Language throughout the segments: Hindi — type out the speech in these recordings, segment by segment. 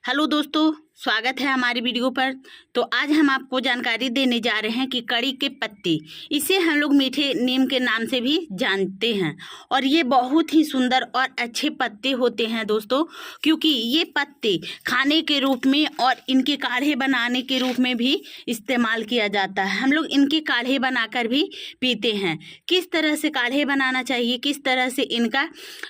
हेलो दोस्तों, स्वागत है हमारी वीडियो पर। तो आज हम आपको जानकारी देने जा रहे हैं कि कड़ी के पत्ते, इसे हम लोग मीठे नीम के नाम से भी जानते हैं। और ये बहुत ही सुंदर और अच्छे पत्ते होते हैं दोस्तों, क्योंकि ये पत्ते खाने के रूप में और इनके काढ़े बनाने के रूप में भी इस्तेमाल किया जाता है। हम लोग इनके काढ़े बनाकर भी पीते हैं। किस तरह से काढ़े बनाना चाहिए, किस तरह से इनका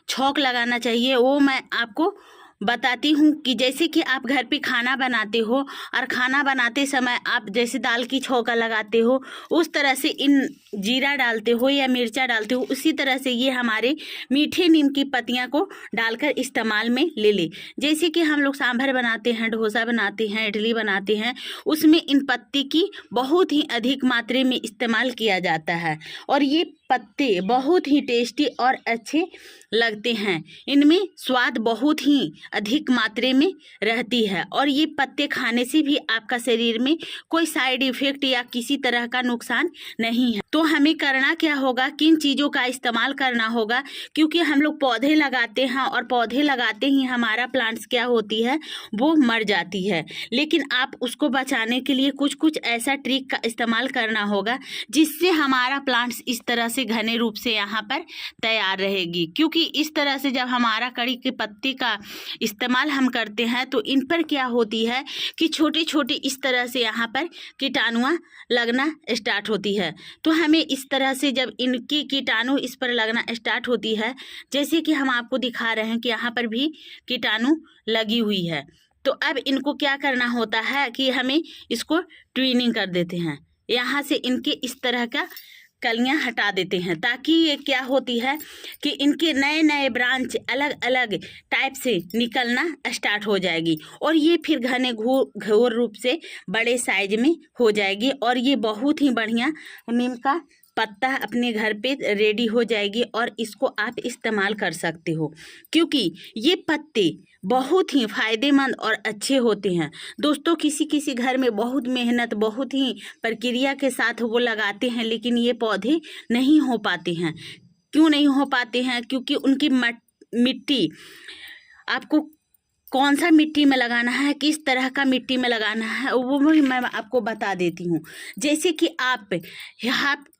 छौंक लगाना चाहिए, वो मैं आपको बताती हूँ। कि जैसे कि आप घर पे खाना बनाते हो और खाना बनाते समय आप जैसे दाल की छौंका लगाते हो, उस तरह से इन जीरा डालते हो या मिर्चा डालते हो, उसी तरह से ये हमारे मीठे नीम की पत्तियाँ को डालकर इस्तेमाल में ले ले। जैसे कि हम लोग सांभर बनाते हैं, डोसा बनाते हैं, इडली बनाते हैं, उसमें इन पत्ती की बहुत ही अधिक मात्रा में इस्तेमाल किया जाता है। और ये पत्ते बहुत ही टेस्टी और अच्छे लगते हैं। इनमें स्वाद बहुत ही अधिक मात्रा में रहती है और ये पत्ते खाने से भी आपका शरीर में कोई साइड इफेक्ट या किसी तरह का नुकसान नहीं है। तो हमें करना क्या होगा, किन चीज़ों का इस्तेमाल करना होगा, क्योंकि हम लोग पौधे लगाते हैं और पौधे लगाते ही हमारा प्लांट्स क्या होती है, वो मर जाती है। लेकिन आप उसको बचाने के लिए कुछ कुछ ऐसा ट्रिक का इस्तेमाल करना होगा जिससे हमारा प्लांट्स इस तरह से घने रूप से यहाँ पर तैयार रहेगी। क्योंकि इस तरह से जब हमारा कड़ी के पत्ते का इस्तेमाल हम करते हैं तो इन पर क्या होती है कि छोटी छोटी इस तरह से यहाँ पर कीटाणुआं लगना स्टार्ट होती है। तो हमें इस तरह से जब इनकी कीटाणु इस पर लगना स्टार्ट होती है, जैसे कि हम आपको दिखा रहे हैं कि यहाँ पर भी कीटाणु लगी हुई है, तो अब इनको क्या करना होता है कि हमें इसको ट्विनिंग कर देते हैं। यहाँ से इनके इस तरह का कलियां हटा देते हैं, ताकि ये क्या होती है कि इनके नए नए ब्रांच अलग अलग टाइप से निकलना स्टार्ट हो जाएगी और ये फिर घने घोर रूप से बड़े साइज में हो जाएगी और ये बहुत ही बढ़िया नीम का पत्ता अपने घर पे रेडी हो जाएगी और इसको आप इस्तेमाल कर सकते हो, क्योंकि ये पत्ते बहुत ही फायदेमंद और अच्छे होते हैं दोस्तों। किसी किसी घर में बहुत मेहनत, बहुत ही प्रक्रिया के साथ वो लगाते हैं, लेकिन ये पौधे नहीं हो पाते हैं। क्यों नहीं हो पाते हैं? क्योंकि उनकी मिट्टी, आपको कौन सा मिट्टी में लगाना है, किस तरह का मिट्टी में लगाना है, वो भी मैं आपको बता देती हूँ। जैसे कि आप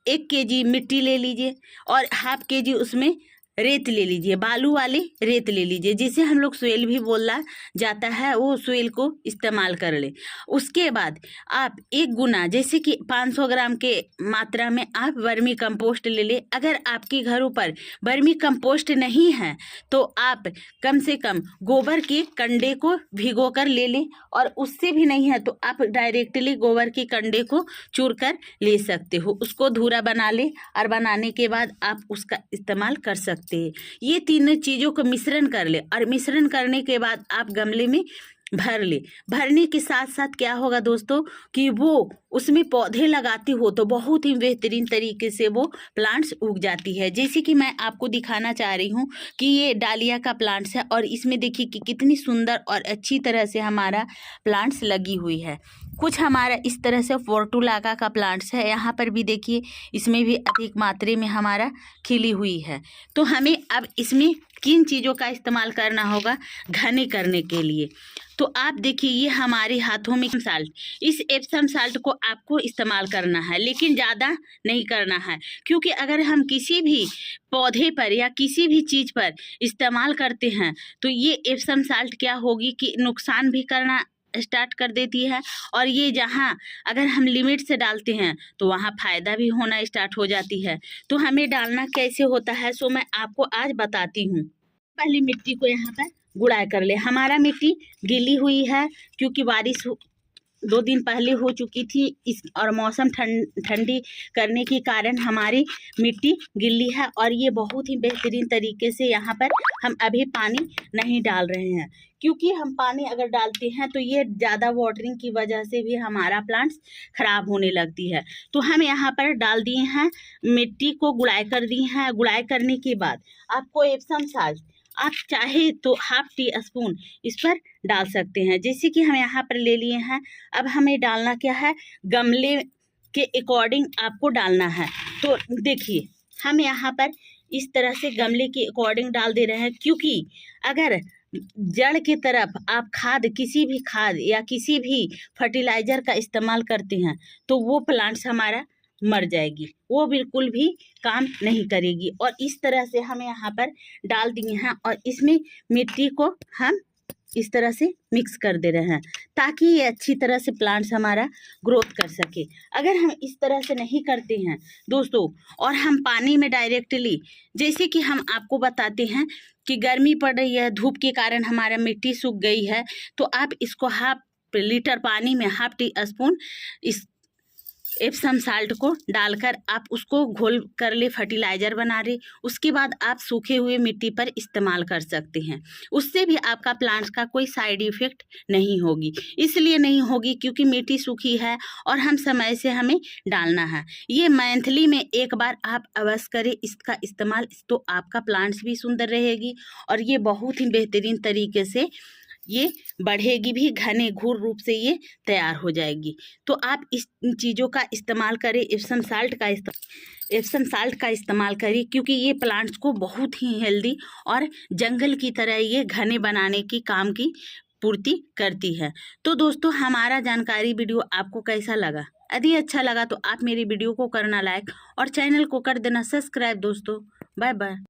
1 kg मिट्टी ले लीजिए और 1/2 kg उसमें रेत ले लीजिए, बालू वाली रेत ले लीजिए, जिसे हम लोग सोइल भी बोला जाता है, वो सोइल को इस्तेमाल कर ले। उसके बाद आप 1 गुना, जैसे कि 500 ग्राम के मात्रा में आप वर्मी कंपोस्ट ले ले। अगर आपके घरों पर वर्मी कंपोस्ट नहीं है तो आप कम से कम गोबर के कंडे को भिगो कर ले लें, और उससे भी नहीं है तो आप डायरेक्टली गोबर के कंडे को चूर कर ले सकते हो। उसको धूरा बना ले और बनाने के बाद आप उसका इस्तेमाल कर सकते हैं। ये तीनों चीज़ों को मिश्रण कर ले और मिश्रण करने के बाद आप गमले में भर ले। भरने के साथ साथ क्या होगा दोस्तों कि वो उसमें पौधे लगाते हो तो बहुत ही बेहतरीन तरीके से वो प्लांट्स उग जाती है। जैसे कि मैं आपको दिखाना चाह रही हूँ कि ये डालिया का प्लांट्स है और इसमें देखिए कि कितनी सुंदर और अच्छी तरह से हमारा प्लांट्स लगी हुई है। कुछ हमारा इस तरह से फोर्टुलाका का प्लांट्स है, यहाँ पर भी देखिए इसमें भी अधिक मात्रा में हमारा खिली हुई है। तो हमें अब इसमें किन चीज़ों का इस्तेमाल करना होगा घने करने के लिए, तो आप देखिए ये हमारे हाथों में साल्ट, इस एप्सम साल्ट को आपको इस्तेमाल करना है, लेकिन ज़्यादा नहीं करना है। क्योंकि अगर हम किसी भी पौधे पर या किसी भी चीज़ पर इस्तेमाल करते हैं तो ये एप्सम साल्ट क्या होगी कि नुकसान भी करना स्टार्ट कर देती है, और ये जहाँ अगर हम लिमिट से डालते हैं तो वहाँ फ़ायदा भी होना स्टार्ट हो जाती है। तो हमें डालना कैसे होता है सो मैं आपको आज बताती हूँ। पहले मिट्टी को यहाँ पर गुड़ाई कर ले। हमारा मिट्टी गीली हुई है क्योंकि बारिश 2 दिन पहले हो चुकी थी इस और मौसम ठंडी करने के कारण हमारी मिट्टी गीली है, और ये बहुत ही बेहतरीन तरीके से यहाँ पर हम अभी पानी नहीं डाल रहे हैं। क्योंकि हम पानी अगर डालते हैं तो ये ज़्यादा वाटरिंग की वजह से भी हमारा प्लांट्स ख़राब होने लगती है। तो हम यहाँ पर डाल दिए हैं, मिट्टी को गुड़ाई कर दी हैं। गुड़ाई करने के बाद आपको एप्सम साल्ट आप चाहे तो 1/2 टीस्पून इस पर डाल सकते हैं, जैसे कि हम यहाँ पर ले लिए हैं। अब हमें डालना क्या है, गमले के अकॉर्डिंग आपको डालना है। तो देखिए हम यहाँ पर इस तरह से गमले के अकॉर्डिंग डाल दे रहे हैं, क्योंकि अगर जड़ की तरफ आप खाद, किसी भी खाद या किसी भी फर्टिलाइजर का इस्तेमाल करते हैं तो वो प्लांट्स हमारा मर जाएगी, वो बिल्कुल भी काम नहीं करेगी। और इस तरह से हम यहाँ पर डाल दिए हैं और इसमें मिट्टी को हम इस तरह से मिक्स कर दे रहे हैं ताकि ये अच्छी तरह से प्लांट्स हमारा ग्रोथ कर सके। अगर हम इस तरह से नहीं करते हैं दोस्तों और हम पानी में डायरेक्टली, जैसे कि हम आपको बताते हैं कि गर्मी पड़ रही है, धूप के कारण हमारा मिट्टी सूख गई है, तो आप इसको 1/2 लीटर पानी में 1/2 टी स्पून इस एप्सम साल्ट को डालकर आप उसको घोल कर ले, फर्टिलाइज़र बना रहे, उसके बाद आप सूखे हुए मिट्टी पर इस्तेमाल कर सकते हैं। उससे भी आपका प्लांट्स का कोई साइड इफ़ेक्ट नहीं होगी। इसलिए नहीं होगी क्योंकि मिट्टी सूखी है और हम समय से हमें डालना है। ये मंथली में एक बार आप अवश्य करें इसका इस्तेमाल, तो आपका प्लांट्स भी सुंदर रहेगी और ये बहुत ही बेहतरीन तरीके से ये बढ़ेगी भी, घने घूर रूप से ये तैयार हो जाएगी। तो आप इस चीज़ों का इस्तेमाल करें, एप्सम साल्ट का इस्तेमाल करिए क्योंकि ये प्लांट्स को बहुत ही हेल्दी और जंगल की तरह ये घने बनाने की काम की पूर्ति करती है। तो दोस्तों हमारा जानकारी वीडियो आपको कैसा लगा? यदि अच्छा लगा तो आप मेरी वीडियो को करना लाइक और चैनल को कर देना सब्सक्राइब। दोस्तों बाय बाय।